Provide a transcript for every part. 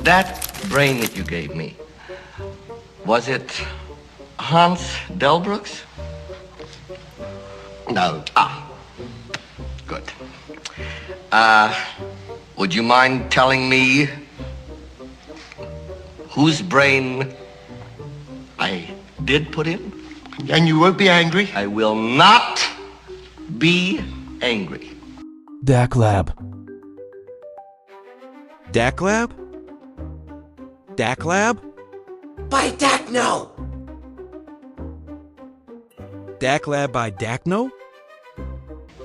That brain that you gave me, was it Hans Delbrooks? No. Ah, good. Would you mind telling me whose brain I did put in? And you won't be angry? I will not be angry. DakLab. DakLab? DakLab? By Dakno! DakLab by Dakno?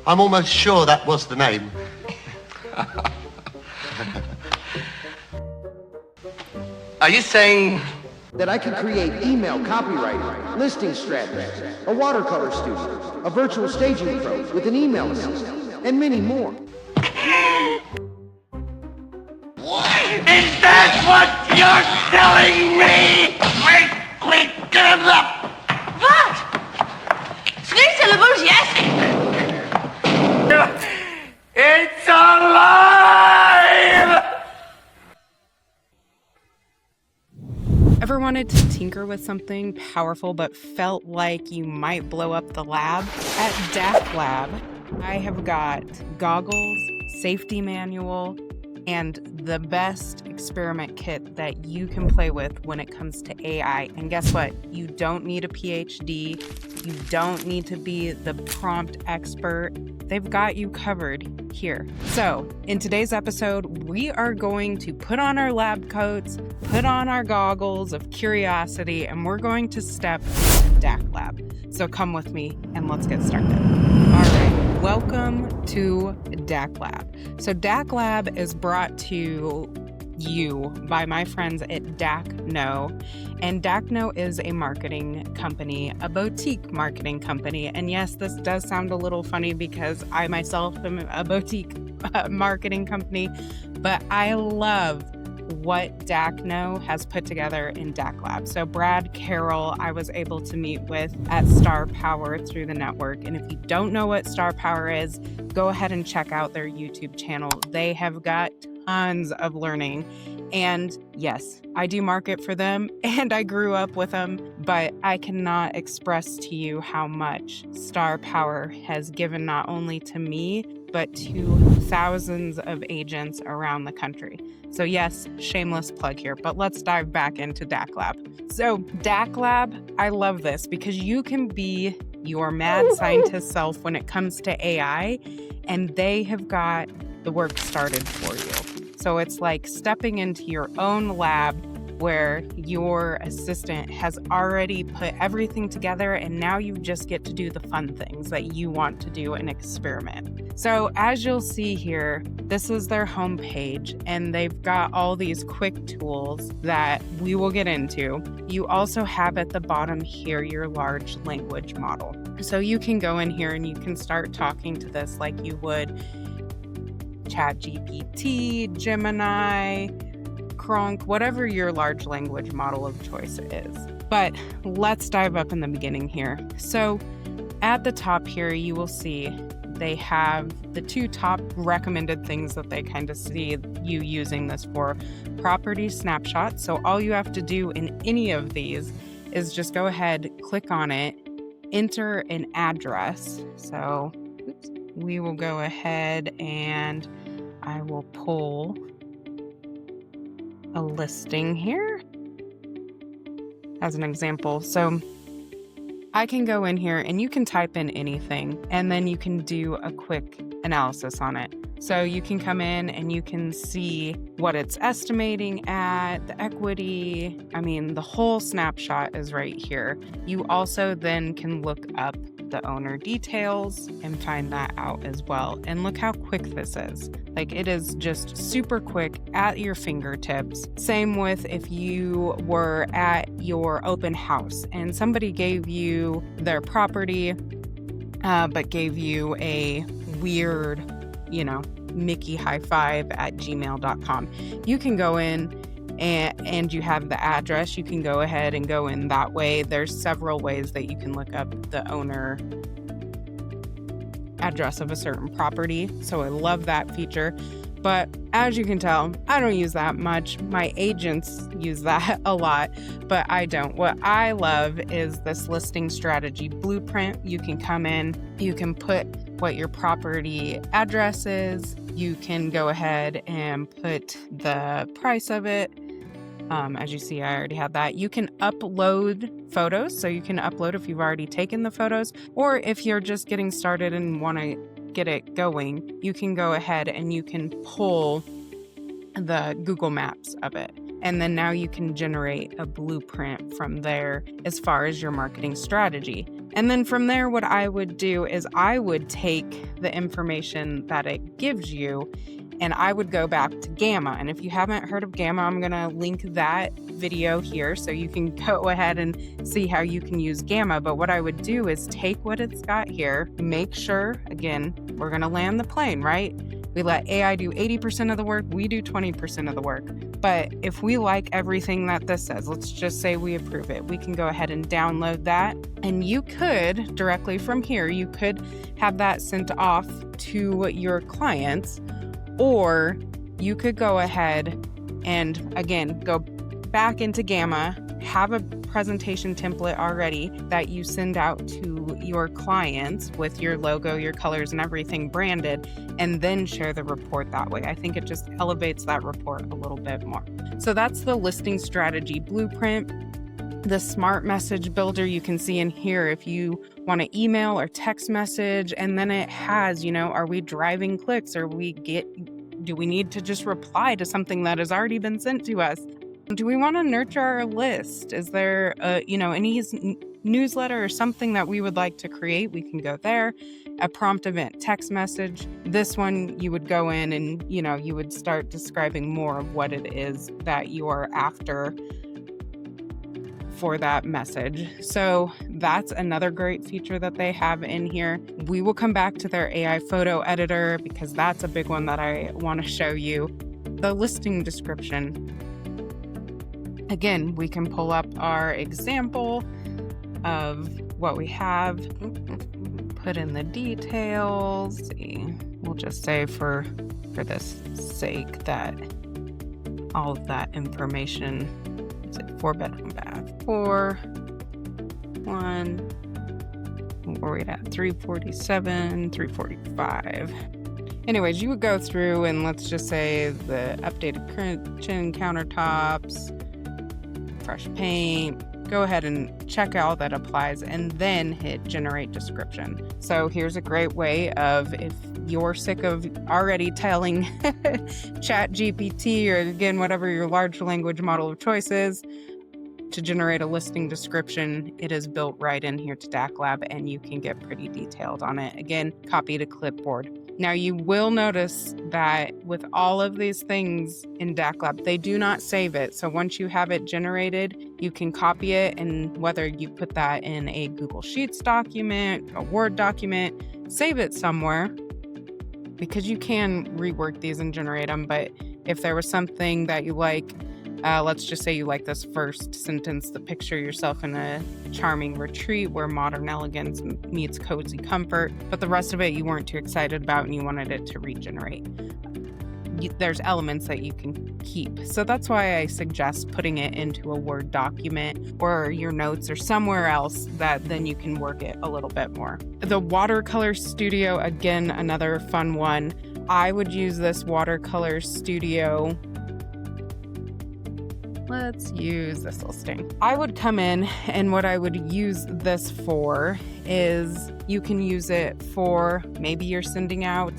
I'm almost sure that was the name. Are you saying That I can create email copywriting, listing strategies, a watercolor studio, a virtual staging pro with an email assistant, and many more. Is that what you're telling me? Wait, get up! Wat? Schriftsyllables, yes? It's alive! Ever wanted to tinker with something powerful but felt like you might blow up the lab? At DakLab, I have got goggles, safety manual, and the best experiment kit that you can play with when it comes to AI. And guess what? You don't need a PhD. You don't need to be the prompt expert. They've got you covered here. So in today's episode, we are going to put on our lab coats, put on our goggles of curiosity, and we're going to step into DakLab. So come with me and let's get started. All right. Welcome to DakLab. So DakLab is brought to you by my friends at Dakno. And Dakno is a marketing company, a boutique marketing company. And yes, this does sound a little funny because I myself am a boutique marketing company, but I love what Dakno has put together in DakLab. So Brad Carroll, I was able to meet with at Star Power through the network. And if you don't know what Star Power is, go ahead and check out their YouTube channel. They have got tons of learning. And yes, I do market for them and I grew up with them, but I cannot express to you how much Star Power has given not only to me, but to thousands of agents around the country. So yes, shameless plug here, but let's dive back into DakLab. So DakLab, I love this because you can be your mad scientist self when it comes to AI, and they have got the work started for you. So it's like stepping into your own lab where your assistant has already put everything together and now you just get to do the fun things that you want to do and experiment. So as you'll see here, this is their homepage and they've got all these quick tools that we will get into. You also have at the bottom here your large language model. So you can go in here and you can start talking to this like you would ChatGPT, Gemini, Kronk, whatever your large language model of choice is. But let's dive up in the beginning here. So at the top here, you will see they have the two top recommended things that they kind of see you using this for: property snapshots. So all you have to do in any of these is just go ahead, click on it, enter an address. So we will go ahead and I will pull a listing here as an example. So I can go in here and you can type in anything and then you can do a quick analysis on it. So you can come in and you can see what it's estimating at, the equity. I mean, the whole snapshot is right here. You also then can look up the owner details and find that out as well. And look how quick this is. Like, it is just super quick at your fingertips. Same with if you were at your open house and somebody gave you their property, but gave you a weird, Mickey high five at gmail.com. You can go in and you have the address. You can go ahead and go in that way. There's several ways that you can look up the owner address of a certain property. So I love that feature. But as you can tell, I don't use that much. My agents use that a lot, but I don't. What I love is this listing strategy blueprint. You can come in, you can put what your property address is. You can go ahead and put the price of it. As you see, I already have that. You can upload photos. So you can upload if you've already taken the photos, or if you're just getting started and want to get it going, you can go ahead and you can pull the Google Maps of it. And then now you can generate a blueprint from there as far as your marketing strategy. And then from there, what I would do is I would take the information that it gives you and I would go back to Gamma. And if you haven't heard of Gamma, I'm going to link that video here so you can go ahead and see how you can use Gamma. But what I would do is take what it's got here, make sure, again, we're going to land the plane, right? We let AI do 80% of the work, we do 20% of the work. But if we like everything that this says, let's just say we approve it, we can go ahead and download that. And you could, directly from here, you could have that sent off to your clients, or you could go ahead and, again, go back into Gamma, have a presentation template already that you send out to your clients with your logo, your colors, and everything branded, and then share the report that way. I think it just elevates that report a little bit more. So that's the listing strategy blueprint. The smart message builder you can see in here if you want to email or text message, and then it has, are we driving clicks, or do we need to just reply to something that has already been sent to us? Do we want to nurture our list? Is there, any newsletter or something that we would like to create? We can go there. A prompt event text message. This one, you would go in and, you would start describing more of what it is that you are after for that message. So that's another great feature that they have in here. We will come back to their AI photo editor because that's a big one that I want to show you. The listing description. Again, we can pull up our example of what we have, put in the details. See, we'll just say for this sake that all of that information, is it 4-bedroom bath, 1, where are we at, 347, 345. Anyways, you would go through and let's just say the updated kitchen countertops, fresh paint, go ahead and check all that applies and then hit generate description. So here's a great way of, if you're sick of already telling ChatGPT, or again, whatever your large language model of choice is, to generate a listing description, it is built right in here to DakLab and you can get pretty detailed on it. Again, copy to clipboard. Now you will notice that with all of these things in DakLab, they do not save it. So once you have it generated, you can copy it, and whether you put that in a Google Sheets document, a Word document, save it somewhere, because you can rework these and generate them. But if there was something that you like, let's just say you like this first sentence, the picture yourself in a charming retreat where modern elegance meets cozy comfort, but the rest of it you weren't too excited about and you wanted it to regenerate. There's elements that you can keep. So that's why I suggest putting it into a Word document or your notes or somewhere else that then you can work it a little bit more. The Watercolor Studio, again, another fun one. I would use this Watercolor Studio. Let's use this listing. I would come in, and what I would use this for is you can use it for, maybe you're sending out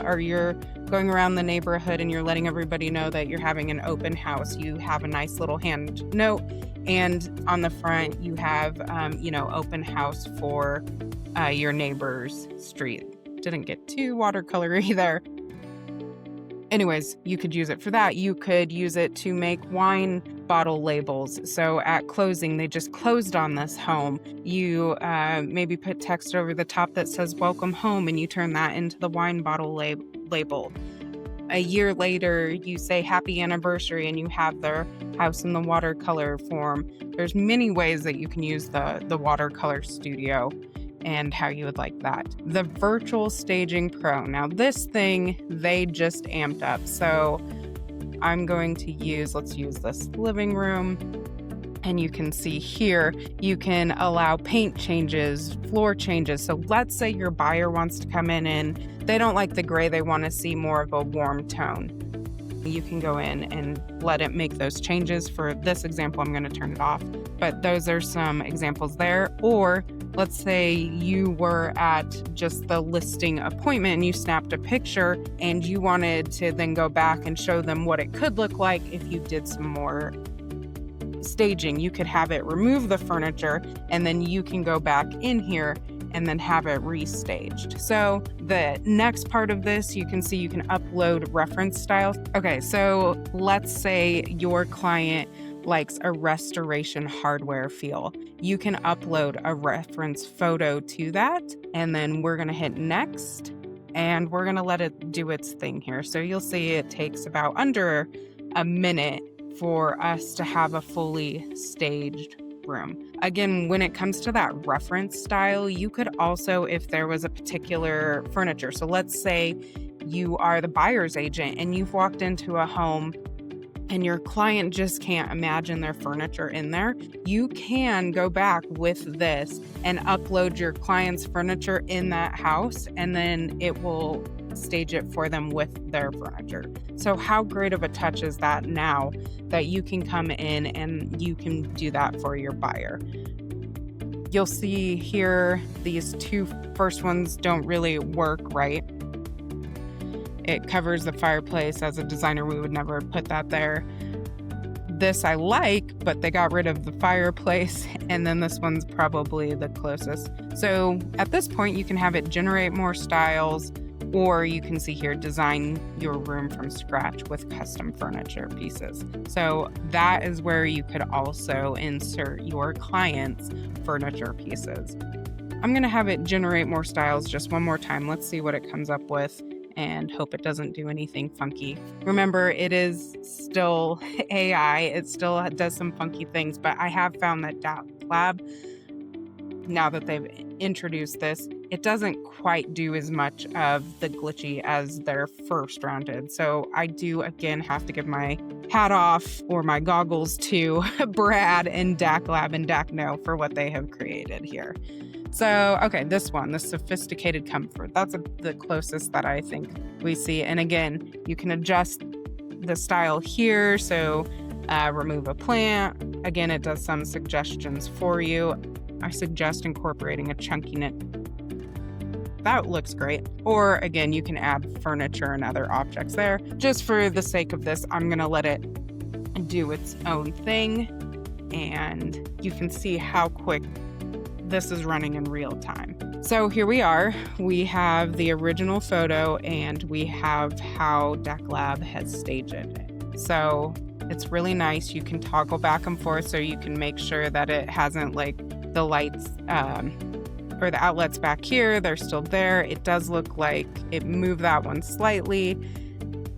or you're going around the neighborhood and you're letting everybody know that you're having an open house. You have a nice little hand note, and on the front you have open house for your neighbor's street. Didn't get too watercolory there. Anyways, you could use it for that. You could use it to make wine bottle labels. So at closing, they just closed on this home. You maybe put text over the top that says welcome home, and you turn that into the wine bottle label. A year later, you say happy anniversary and you have their house in the watercolor form. There's many ways that you can use the Watercolor Studio. and how you would like that. The Virtual Staging Pro. Now this thing, they just amped up. So I'm going to let's use this living room. And you can see here, you can allow paint changes, floor changes. So let's say your buyer wants to come in and they don't like the gray, they want to see more of a warm tone. You can go in and let it make those changes. For this example, I'm going to turn it off, but those are some examples there. Or let's say you were at just the listing appointment and you snapped a picture and you wanted to then go back and show them what it could look like if you did some more staging. You could have it remove the furniture and then you can go back in here and then have it restaged. So the next part of this, you can see you can upload reference styles. Okay, so let's say your client likes a restoration hardware feel. You can upload a reference photo to that, and then we're gonna hit next, and we're gonna let it do its thing here. So you'll see it takes about under a minute for us to have a fully staged room. Again, when it comes to that reference style, you could also, if there was a particular furniture, so let's say you are the buyer's agent and you've walked into a home and your client just can't imagine their furniture in there, you can go back with this and upload your client's furniture in that house, and then it will stage it for them with their furniture. So how great of a touch is that now that you can come in and you can do that for your buyer? You'll see here, these two first ones don't really work right. It covers the fireplace. As a designer, we would never put that there. This I like, but they got rid of the fireplace, and then this one's probably the closest. So at this point, you can have it generate more styles, or you can see here, design your room from scratch with custom furniture pieces. So that is where you could also insert your client's furniture pieces. I'm gonna have it generate more styles just one more time. Let's see what it comes up with and hope it doesn't do anything funky. Remember, it is still AI. It still does some funky things, but I have found that DakLab, now that they've introduced this, it doesn't quite do as much of the glitchy as their first round did. So I do, again, have to give my hat off, or my goggles, to Brad and DakLab and Dakno for what they have created here. So, okay, this one, the sophisticated comfort, that's the closest that I think we see. And again, you can adjust the style here. So remove a plant. Again, it does some suggestions for you. I suggest incorporating a chunkiness. That looks great. Or again, you can add furniture and other objects there. Just for the sake of this, I'm gonna let it do its own thing. And you can see how quick this is running in real time. So here we are. We have the original photo and we have how DakLab has staged it. So it's really nice. You can toggle back and forth so you can make sure that it hasn't, like, the lights or the outlets back here, they're still there. It does look like it moved that one slightly.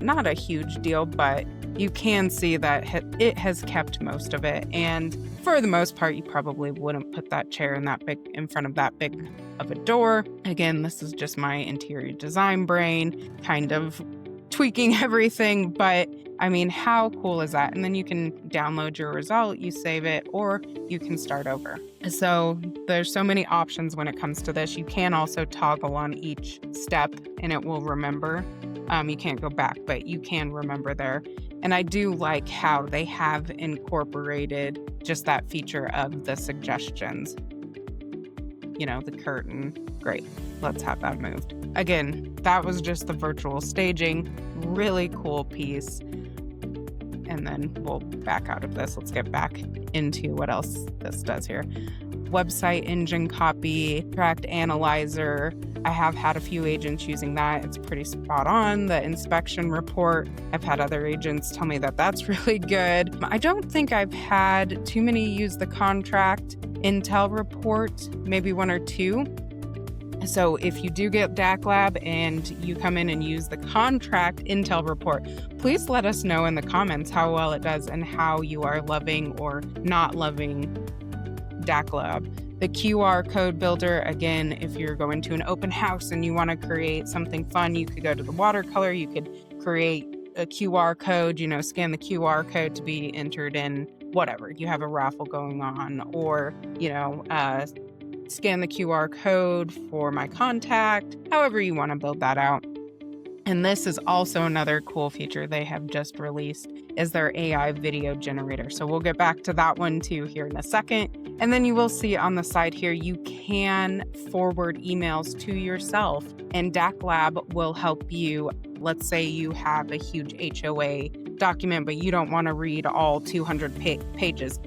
Not a huge deal, but you can see that it has kept most of it. And for the most part, you probably wouldn't put that chair in front of that big of a door. Again, this is just my interior design brain kind of tweaking everything, but I mean, how cool is that? And then you can download your result, you save it, or you can start over. So there's so many options when it comes to this. You can also toggle on each step and it will remember. You can't go back, but you can remember there. And I do like how they have incorporated just that feature of the suggestions. You know, the curtain. Great. Let's have that moved. Again, that was just the virtual staging. Really cool piece. And then we'll back out of this. Let's get back into what else this does here. Website engine copy, tract analyzer. I have had a few agents using that. It's pretty spot on. The inspection report, I've had other agents tell me that that's really good. I don't think I've had too many use the contract intel report, maybe one or two. So if you do get DakLab and you come in and use the contract intel report, please let us know in the comments how well it does and how you are loving or not loving DakLab. The QR code builder, again, if you're going to an open house and you want to create something fun, you could go to the watercolor, you could create a QR code, scan the QR code to be entered in whatever. You have a raffle going on, or, scan the QR code for my contact, however you want to build that out. And this is also another cool feature they have just released, is their AI video generator. So we'll get back to that one too here in a second. And then you will see on the side here, you can forward emails to yourself, and DakLab will help you. Let's say you have a huge HOA document, but you don't want to read all 200 pages.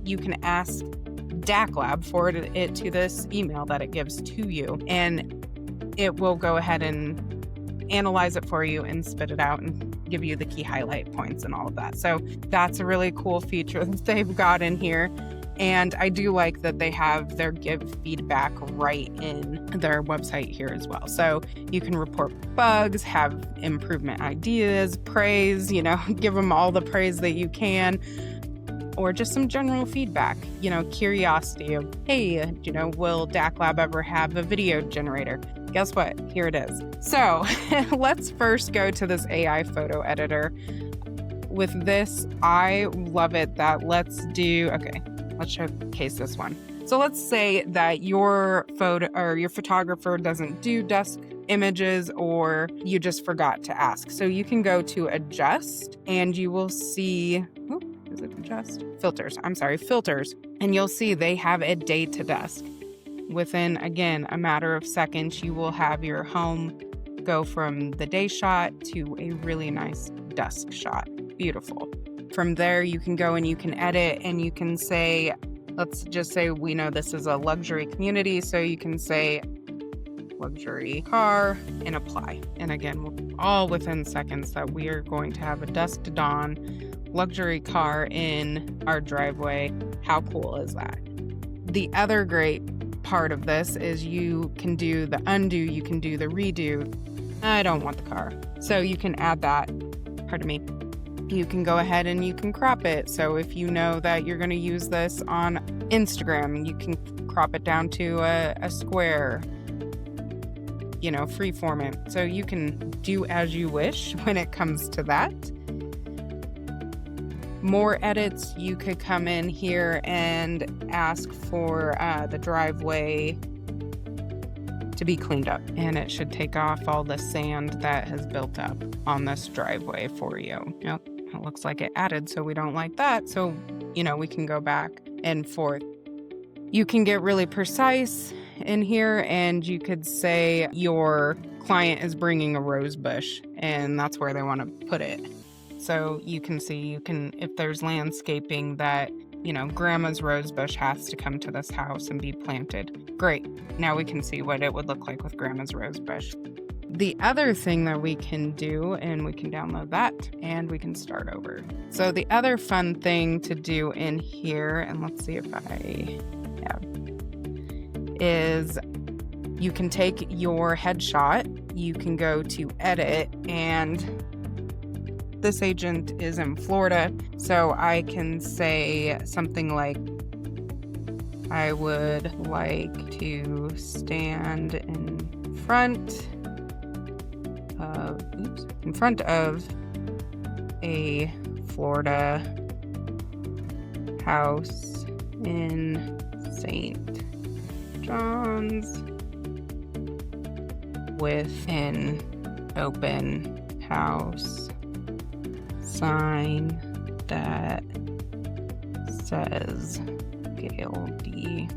You can ask DakLab, forward it to this email that it gives to you, and it will go ahead and analyze it for you and spit it out and give you the key highlight points and all of that. So that's a really cool feature that they've got in here. And I do like that they have their give feedback right in their website here as well. So you can report bugs, have improvement ideas, praise, give them all the praise that you can, or just some general feedback, curiosity of, hey, will DakLab ever have a video generator? Guess what? Here it is. So let's first go to this AI photo editor. With this, I love it that let's showcase this one. So let's say that your photographer doesn't do dusk images, or you just forgot to ask. So you can go to adjust, and you will see, filters. And you'll see they have a day to dusk. Within, again, a matter of seconds, you will have your home go from the day shot to a really nice dusk shot. Beautiful. From there, you can go and you can edit, and you can say, let's just say we know this is a luxury community, so you can say luxury car and apply. And again, all within seconds that we are going to have a dusk to dawn luxury car in our driveway. How cool is that? The other great part of this is you can do the undo, you can do the redo. I don't want the car. So you can add that, you can go ahead and you can crop it. So if you know that you're going to use this on Instagram, you can crop it down to a square, freeform it. So you can do as you wish when it comes to that. More edits, you could come in here and ask for the driveway to be cleaned up, and it should take off all the sand that has built up on this driveway for you. Yep, it looks like it added, so we don't like that. So, we can go back and forth. You can get really precise in here, and you could say your client is bringing a rose bush, and that's where they want to put it. So you can see, if there's landscaping that, grandma's rose bush has to come to this house and be planted. Great. Now we can see what it would look like with grandma's rose bush. The other thing that we can do, and we can download that and we can start over. So the other fun thing to do in here, and let's see if is you can take your headshot, you can go to edit, and this agent is in Florida, so I can say something like, I would like to stand in front of a Florida house in St. John's with an open house sign that says Gail D.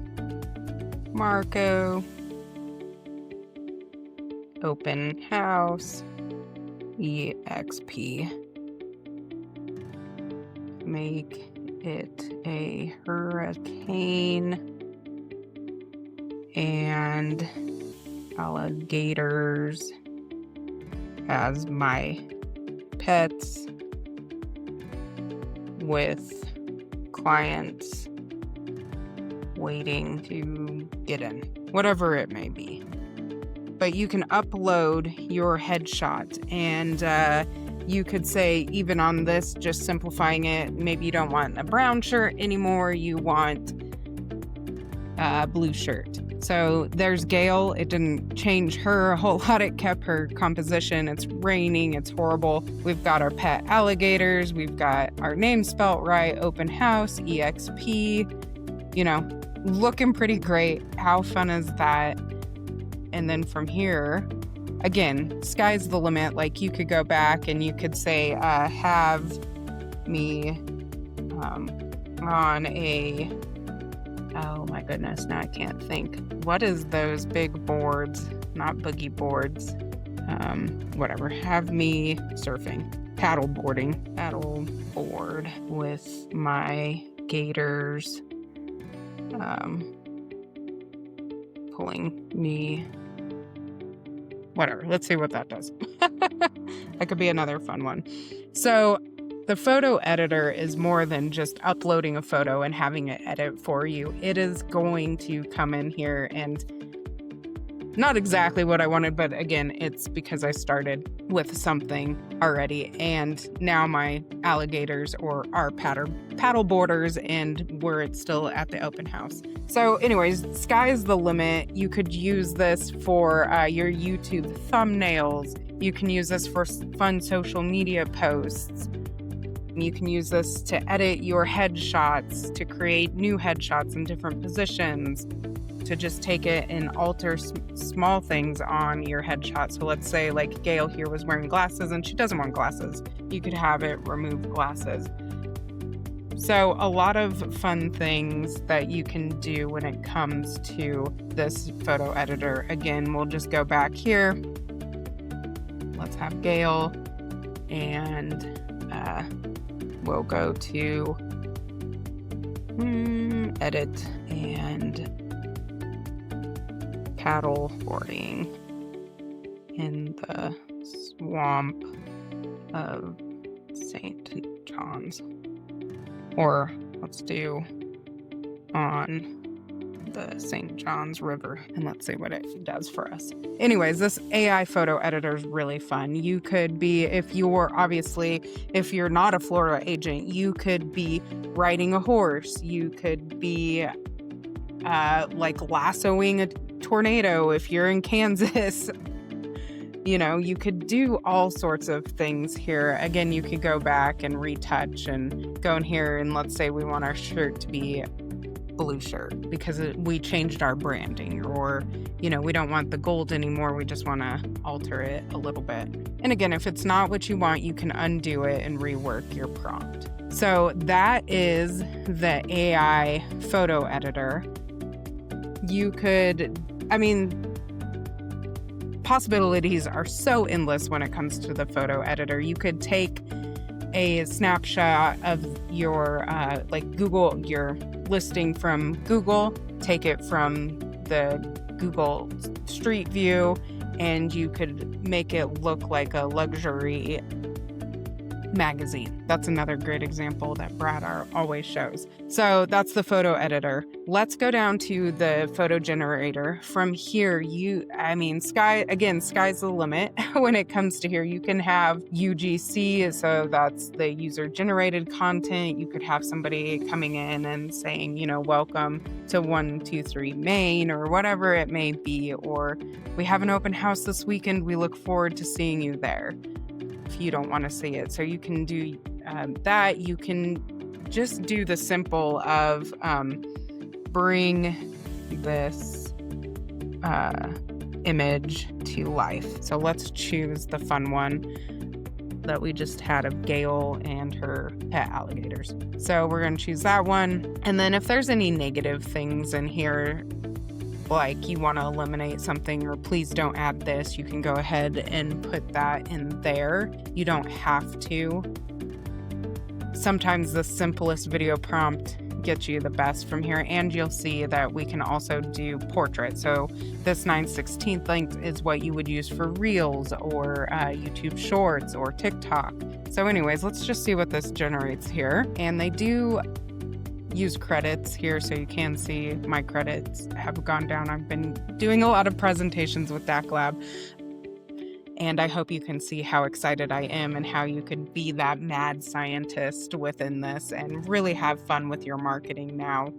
Marco, open house, EXP. Make it a hurricane and alligators as my pets, with clients waiting to get in, whatever it may be. But you can upload your headshot, and you could say, even on this, just simplifying it, maybe you don't want a brown shirt anymore, you want blue shirt. So there's Gail. It didn't change her a whole lot. It kept her composition. It's raining. It's horrible. We've got our pet alligators. We've got our name spelt right. Open house, EXP, you know, looking pretty great. How fun is that? And then from here, again, sky's the limit. Like you could go back and you could say, have me on a, oh my goodness, now I can't think. What is those big boards? Not boogie boards. Whatever. Have me surfing, paddle board with my gators, pulling me, whatever. Let's see what that does. That could be another fun one. So the photo editor is more than just uploading a photo and having it edit for you. It is going to come in here and not exactly what I wanted, but again, it's because I started with something already and now my alligators or our paddle boarders and we're still at the open house. So anyways, sky's the limit. You could use this for your YouTube thumbnails. You can use this for fun social media posts. You can use this to edit your headshots, to create new headshots in different positions, to just take it and alter small things on your headshot. So let's say like Gail here was wearing glasses and she doesn't want glasses. You could have it remove glasses. So a lot of fun things that you can do when it comes to this photo editor. Again, we'll just go back here. Let's have Gail and we'll go to edit and paddle boarding in the swamp of St. John's. Or let's do on the St. John's River, and let's see what it does for us. Anyways, this AI photo editor is really fun. You could be, if you're not a Florida agent, you could be riding a horse. You could be like lassoing a tornado if you're in Kansas. You know, you could do all sorts of things here. Again, you could go back and retouch and go in here and let's say we want our shirt to be blue shirt because we changed our branding, or you know, we don't want the gold anymore, we just want to alter it a little bit. And again, if it's not what you want, you can undo it and rework your prompt. So that is the AI photo editor. You could, I mean, possibilities are so endless when it comes to the photo editor. You could take a snapshot of your like Google, your listing from Google, take it from the Google Street View, and you could make it look like a luxury magazine. That's another great example that Brad always shows. So that's the photo editor. Let's go down to the photo generator. From here, sky's the limit. When it comes to here, you can have UGC, so that's the user generated content. You could have somebody coming in and saying, you know, welcome to 123 Main or whatever it may be, or we have an open house this weekend. We look forward to seeing you there. If you don't want to see it. So you can do that. You can just do the simple of bring this image to life. So let's choose the fun one that we just had of Gail and her pet alligators. So we're going to choose that one. And then if there's any negative things in here, like you want to eliminate something or please don't add this, you can go ahead and put that in there. You don't have to. Sometimes the simplest video prompt gets you the best from here, and you'll see that we can also do portrait. So this 9/16 length is what you would use for Reels or YouTube Shorts or TikTok. So anyways, let's just see what this generates here. And they do use credits here, so you can see my credits have gone down. I've been doing a lot of presentations with DakLab, and I hope you can see how excited I am and how you could be that mad scientist within this and really have fun with your marketing now.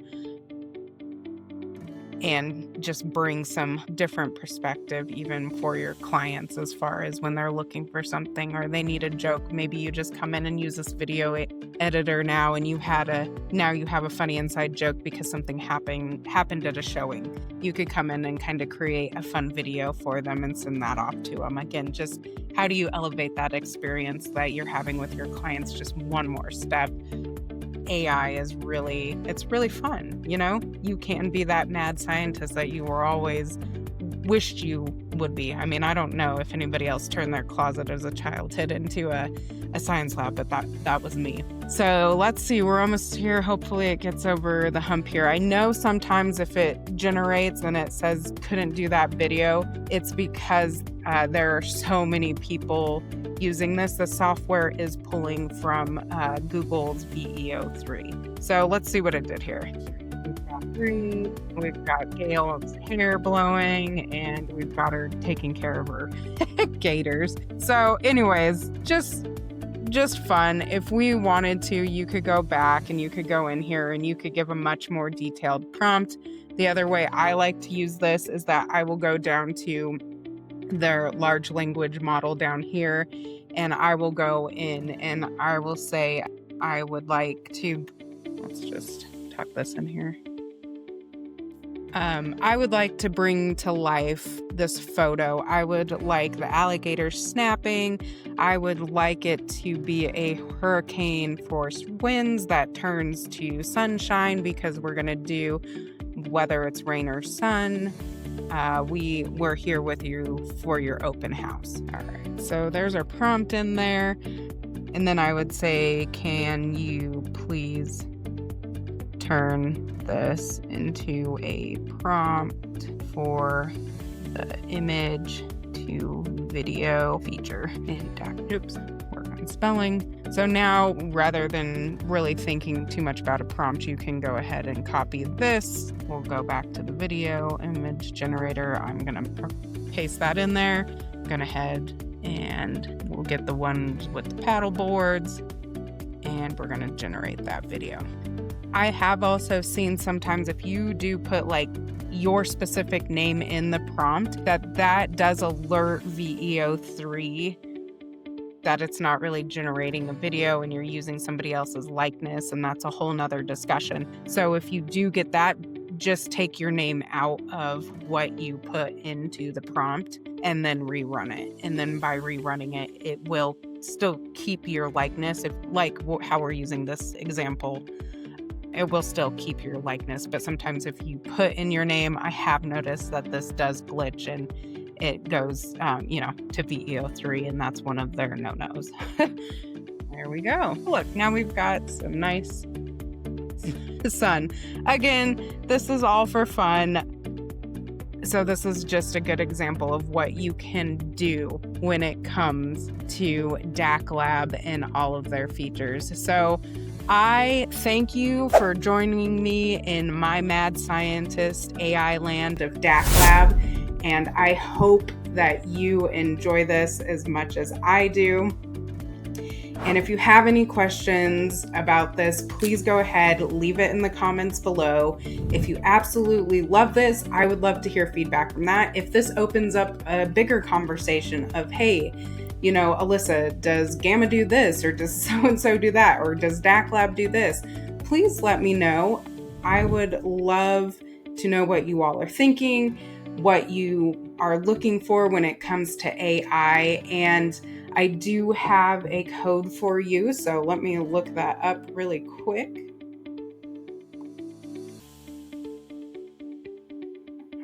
and just bring some different perspective even for your clients as far as when they're looking for something or they need a joke. Maybe you just come in and use this video editor now and you have a funny inside joke because something happened at a showing. You could come in and kind of create a fun video for them and send that off to them. Again, just how do you elevate that experience that you're having with your clients just one more step? AI is really fun. You can be that mad scientist that you were always wished you would be. I mean, I don't know if anybody else turned their closet as a childhood into a science lab, but that was me. So let's see, we're almost here. Hopefully it gets over the hump here. I know sometimes if it generates and it says couldn't do that video, it's because there are so many people using this. The software is pulling from Google's VEO3. So let's see what it did here. We've got 3, we've got Gail's hair blowing, and we've got her taking care of her gators. So anyways, just fun. If we wanted to, you could go back and you could go in here and you could give a much more detailed prompt. The other way I like to use this is that I will go down to their large language model down here, and I will go in and I will say I would like to, let's just tuck this in here. I would like to bring to life this photo. I would like the alligator snapping. I would like it to be a hurricane force winds that turns to sunshine because we're going to do whether it's rain or sun. We're here with you for your open house. All right, so there's our prompt in there. And then I would say, can you please turn this into a prompt for the image to video feature in Dakno. Oops, work on spelling. So now, rather than really thinking too much about a prompt, you can go ahead and copy this. We'll go back to the video image generator. I'm gonna paste that in there. I'm gonna head and we'll get the ones with the paddle boards, and we're gonna generate that video. I have also seen sometimes if you do put like your specific name in the prompt, that does alert VEO3 that it's not really generating a video and you're using somebody else's likeness, and that's a whole nother discussion. So if you do get that, just take your name out of what you put into the prompt and then rerun it. And then by rerunning it, it will still keep your likeness. If like how we're using this example, it will still keep your likeness. But sometimes if you put in your name, I have noticed that this does glitch and it goes, to VEO3, and that's one of their no-nos. There we go. Look, now we've got some nice sun. Again, this is all for fun. So this is just a good example of what you can do when it comes to DakLab and all of their features. So I thank you for joining me in my mad scientist AI land of DakLab, and I hope that you enjoy this as much as I do. And if you have any questions about this, please go ahead, leave it in the comments below. If you absolutely love this, I would love to hear feedback from that. If this opens up a bigger conversation of, hey, Alyssa, does Gamma do this, or does so-and-so do that, or does DakLab do this? Please let me know. I would love to know what you all are thinking, what you are looking for when it comes to AI, and I do have a code for you, so let me look that up really quick.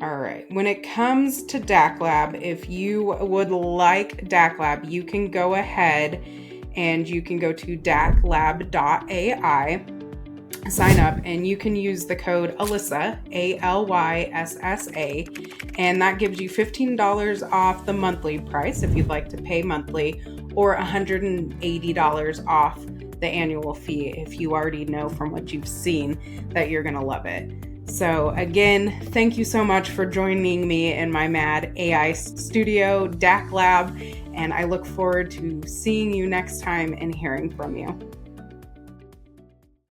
All right, when it comes to DakLab, if you would like DakLab, you can go ahead and you can go to DakLab.ai, sign up, and you can use the code Alyssa, ALYSSA, and that gives you $15 off the monthly price if you'd like to pay monthly, or $180 off the annual fee if you already know from what you've seen that you're gonna love it. So again, thank you so much for joining me in my mad AI studio, DakLab, and I look forward to seeing you next time and hearing from you.